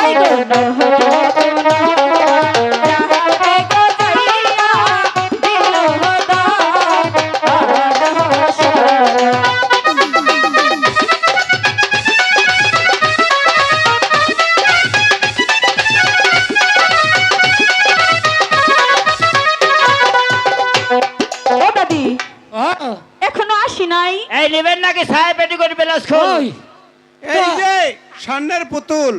I go নহবত যাহাতে গো যাইয়া দিল ও দাদি ও এখনো আসি নাই। এই নেবেন নাকি সাহেব পেটিকোট বেলাস খোল? ওই এই যে স্বর্ণের পুতুল,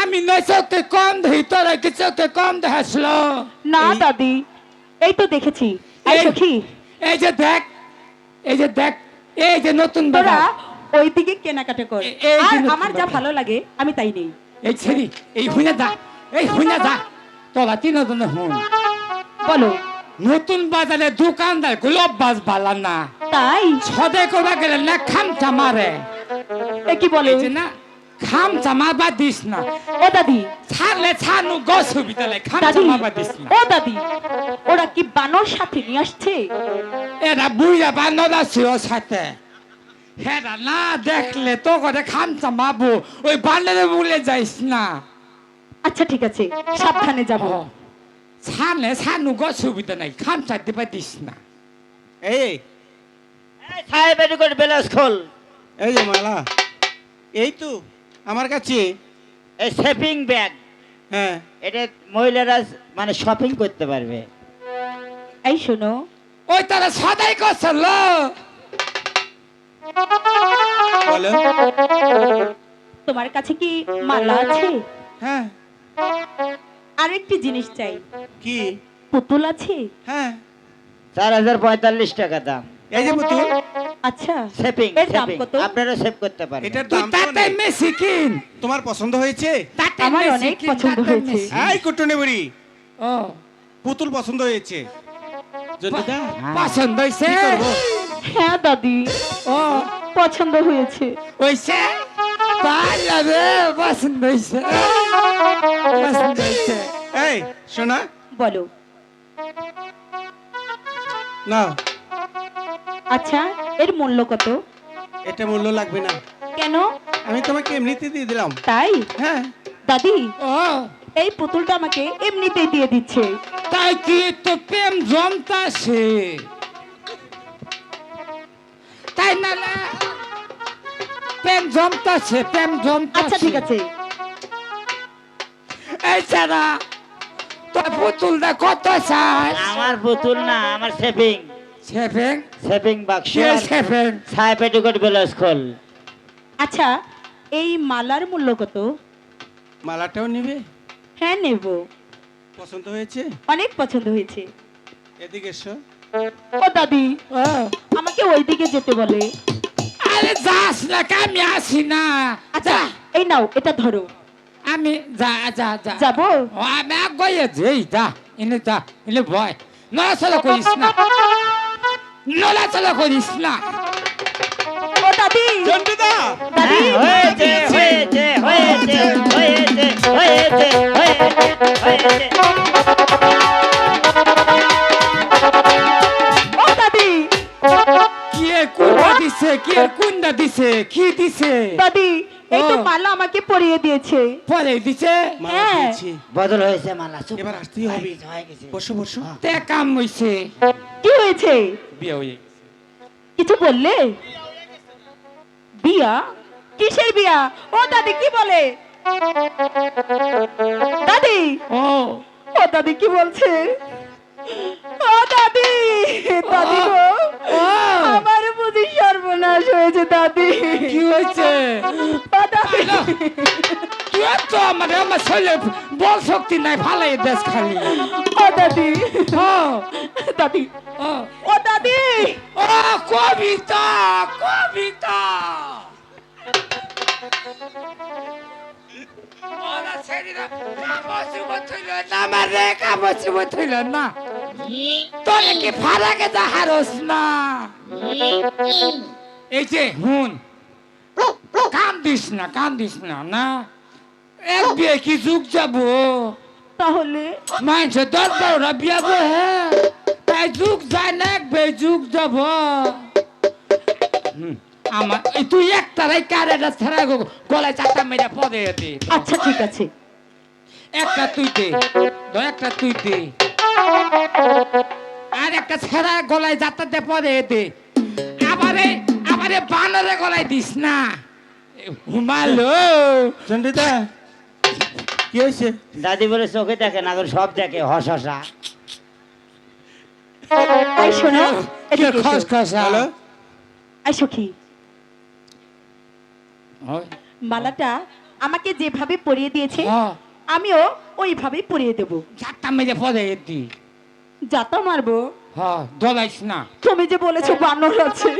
আমি নয় চোখে কম ধরি তোরা কি চোখে কম দেখাসল? না দাদি এই তো দেখেছি। এই এই- সখী এই যে দেখ, এই যে দেখ, এই যে নতুন তোরা বাবা, ওইদিকে কেনাকাটা কর, এই যে আর নতুন আমার যা বাবা। ভালো লাগে আমি তাই নেই। এই ছেড়ি, এই হুইনা দা, এই হুইনা দা, তোরা তিনজনে হুন। বলো নতুন বাজারে দোকানদার গোলাপ বাজ বালা না, তাই? সদাই করবা গেলে না খামচা মারে। এ কি বলে? এই যে না খামচা মারবা দিস না, ও দাদি ছাড়লে ছাড়নু গছ বিতালে খামচা দাদি মারবা দিস না। ও দাদি ওরা কি বানর সাথে নিয়ে আসছে? এরা বুঝা বান্নরা ছিল সাথে, হেরা না দেখলে তো করে খামচা মারবো, ওই বান্নরে বলে যাইস না। আচ্ছা ঠিক আছে সাবধানে যাব। ছাড়লে ছাড়নু গছ বিতা নাই, খামচা দিবা দিস না। এই এই সাহেব পেটিকোট বেলাস খোল। এই যে মালা, এই তো আমার কাছে। এই শপিং ব্যাগ, হ্যাঁ, এটা মহিলারা মানে শপিং করতে পারবে। এই শোনো ওই তারা সদাই করছিল, বলো। তোমার কাছে কি মালা আছে? হ্যাঁ, আরেকটি জিনিস চাই, কি? পুতুল আছে? হ্যাঁ, 4045 টাকা দাম। এই যে পুতুল, আচ্ছা শপিং এর দাম শপিং কত? আপনারা সেভ করতে পারবেন। এটার তুই দাম তো তাতে অনেক। মেসি কিন, তোমার পছন্দ হয়েছে? তাতে আমার মেসি অনেক কিন, পছন্দ তাতে হয়েছে। মেসি। এই কুটুনি বুড়ি, ও পুতুল পছন্দ হয়েছে? জন্টুদা, পছন্দ হইছে? কি করবো? হ্যাঁ দাদি ও পছন্দ হয়েছে। হইছে, পারলা রে, পছন্দ হইছে, পছন্দ হইছে। এই শোনা, বলো নাও। আচ্ছা এর মূল্য কত? এটা মূল্য লাগবে না, কেন? আমি তোমাকে এমনিতে দিয়ে দিলাম। তাই? হ্যাঁ, দাদি ও এই পুতুলটা আমাকে এমনিতেই দিয়ে দিচ্ছে। তাই কি তো প্রেম জমতাছে, তাই না না? প্রেম জমতাছে, প্রেম জমতাছে। আচ্ছা ঠিক আছে এই ছাড়া তোর পুতুলটা কত চাস? আমার পুতুল না, আমার শপিং সেভেন শপিং বাক্স। কে সেভেন? সাহেব পেটিকোট বেলাস খোল। আচ্ছা এই মালার মূল্য কত? মালাটাও নিবে? হ্যাঁ নেব, পছন্দ হয়েছে? অনেক পছন্দ হয়েছে। এদিকে এসো। ও দাদি ও আমাকে ওইদিকে যেতে বলে। আরে যাস না, আমি আসি না। আচ্ছা যা, এই নাও এটা ধরো। আমি যা যা যা যাবো? ও আমি আগে যেই যা, এনে যা, এনে ভয় নড়াচড়া করিস না, নড়াচড়া করিস না। ও দাদি জন্টুদা, দাদি হয়েছে হয়েছে হয়েছে হয়েছে হয়েছে হয়েছে। ও দাদি কে কোনটা দিছে, কে কোনটা দিছে, কি দিছে? দাদি এই তো ও। মালা আমাকে পরিয়ে দিয়েছে। পরে দিছে, মালা হ্যাঁ। পেয়েছি। বদল হয়েছে মালা। চুপ। এবার আসতেই হবে। হয়ে গেছে। বসো বসো। তে কাম হইছে, কি হয়েছে? বিয়ে হয়ে কিছু বললে? বিয়া? কিসের বিয়া? ও দাদি কি বলে? দাদি ও ও দাদি কি বলছে? ও দাদি দাদি গো ও আমার বুঝি সর্বনাশ হয়েছে দাদি। কি হয়েছে? ও দাদি তুই তো আমার ছেলে বল শক্তি নাই, ফালাই দেশ খালি। ও দাদি ও দাদি ও ও দাদি ও কবিতা, কবিতা ওরা ছেড়িরা কাবসি বথইল না, মারে কাবসি বথইল না, তোরে কি ফারাকে যা হারস না। এই যে হুন, কান্দিস না, কান্দিস না না, এক বিয়ে কি যুগ যাবো, তাহলে মানছে 10-12টা বিয়ে বহে, তাই যুগ যায় না, এক বিয়ে যুগ যাব। আমার এই তুই একটারাই কারেটা ছাড়া গলায় চারটা মেরে পদে দে আচ্ছা ঠিক আছে। একটা তুই দে একটা তুই দে আর একটা ছেঁড়া গলায় যাত্রাতে পদে দে আবারে আবারে বানরে গলায় দিস না ঘুমালো চন্ডিতা কি হয়েছে? দাদি বলে চোখে দেখে না এখন সব দেখে হসা এই শোনো, এদিকে এসো। খসখসা হ্যালো এই সখী, হয়। মালাটা আমাকে যেভাবে পরিয়ে দিয়েছে হ্যাঁ, আমিও ওইভাবেই পরিয়ে দেব। চারটা মেরে পদে দি যাতা মারবো। হ্যাঁ দলাইস না তুমি যে বলেছো বানর আছে,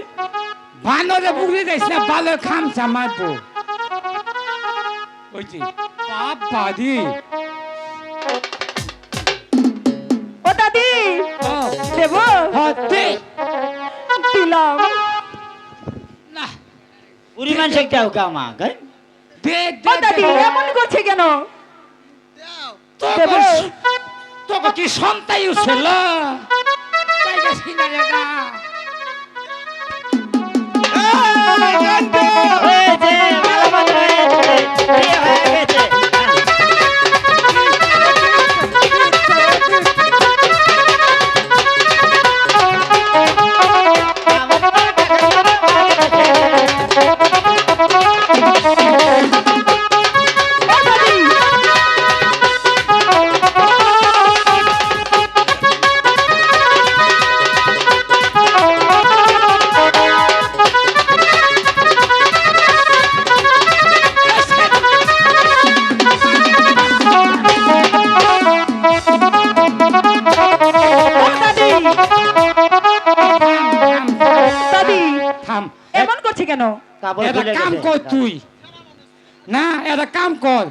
বানরে বুঝে যাইস না ভালো খামচা মারবো ওই যে বাবা দি ও দাদি দেব, হতে দিলাম। না পুরি মানুষ একটা কামা দে ও দে দাদি দে। এমন করছে কেন? তোকে দেব। তোকে কি সন্তাই ছিল জায়গা ছিল রে না হয়েছে মালামাল হয়েছে বিয়ে হয়ে গেছে ও দাদি ও দাদি দাদি থাম এমন করছে কেন? কাপড় এটা খুলে কাম গেছে কর তুই না এটা কাম কর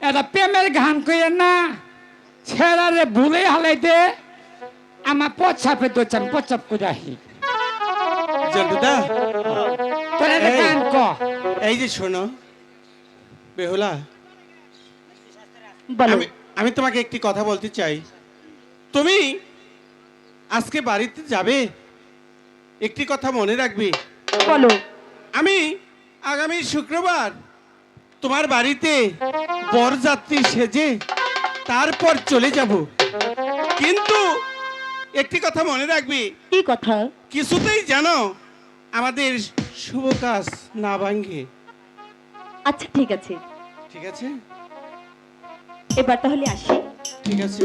এটা প্রেমের গান কইে না ছেড়ারে ভুলে হালাই দে আমার পচাপে দোচ আমি পচাপ করে আসি চন্ডিতা তোর এটা এই। গান কর এই যে শোনো বেহুলা, বলো। আমি তোমাকে একটি কথা বলতে চাই। তুমি আজকে বাড়িতে যাবে, একটি কথা মনে রাখবে। বলো। আমি আগামী শুক্রবার তোমার বাড়িতে বরযাত্রী সেজে তারপর চলে যাব, কিন্তু একটি কথা মনে রাখবে, কি কথা? কিছুতেই জানো আমাদের শুভ কাজ না ভাঙ্গে। আচ্ছা ঠিক আছে, ঠিক আছে? এবার তাহলে আসি। ঠিক আছে।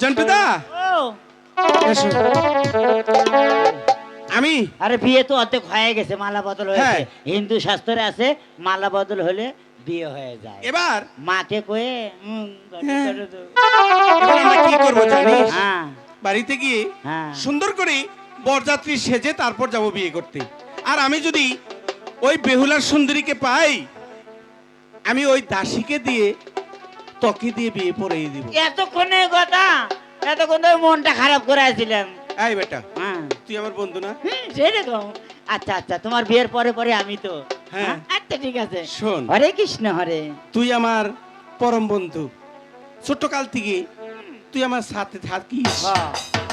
জন্টুদা ও এসো। আমি আরে বিয়ে তো অর্ধেক হয়ে গেছে মালা বদল হয়েছে হ্যাঁ। হিন্দু শাস্ত্রে আছে মালা বদল হলে বিয়ে হয়ে যায় এবার মাকে কয়ে হ্যাঁ। এবার আমরা কি করবো জানিস? হ্যাঁ বাড়িতে গিয়ে হ্যাঁ সুন্দর করে বরযাত্রী সেজে তারপর যাব বিয়ে করতে। আর আমি যদি ওই বেহুলার সুন্দরীকে পাই, আমি ওই দাসীকে দিয়ে তকি দিয়ে বিয়ে পড়িয়ে দিব। এতক্ষণে কথা এতক্ষণ তো মনটা খারাপ করে আসছিলাম এই বেটা, হ্যাঁ তুই আমার বন্ধু না? সেরকম আচ্ছা আচ্ছা তোমার বিয়ের পরে পরে আমি তো হ্যাঁ। আচ্ছা ঠিক আছে শোন, হরে কৃষ্ণ হরে তুই আমার পরম বন্ধু, ছোট্ট কাল থেকে তুই আমার সাথে থাকিস, হ্যাঁ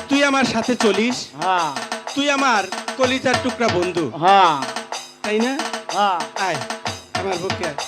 তুই আমার সাথে চলিস, হ্যাঁ তুই আমার কলিজার টুকরা বন্ধু, হ্যাঁ তাই না? হ্যাঁ আয় আমার বুকে আয়।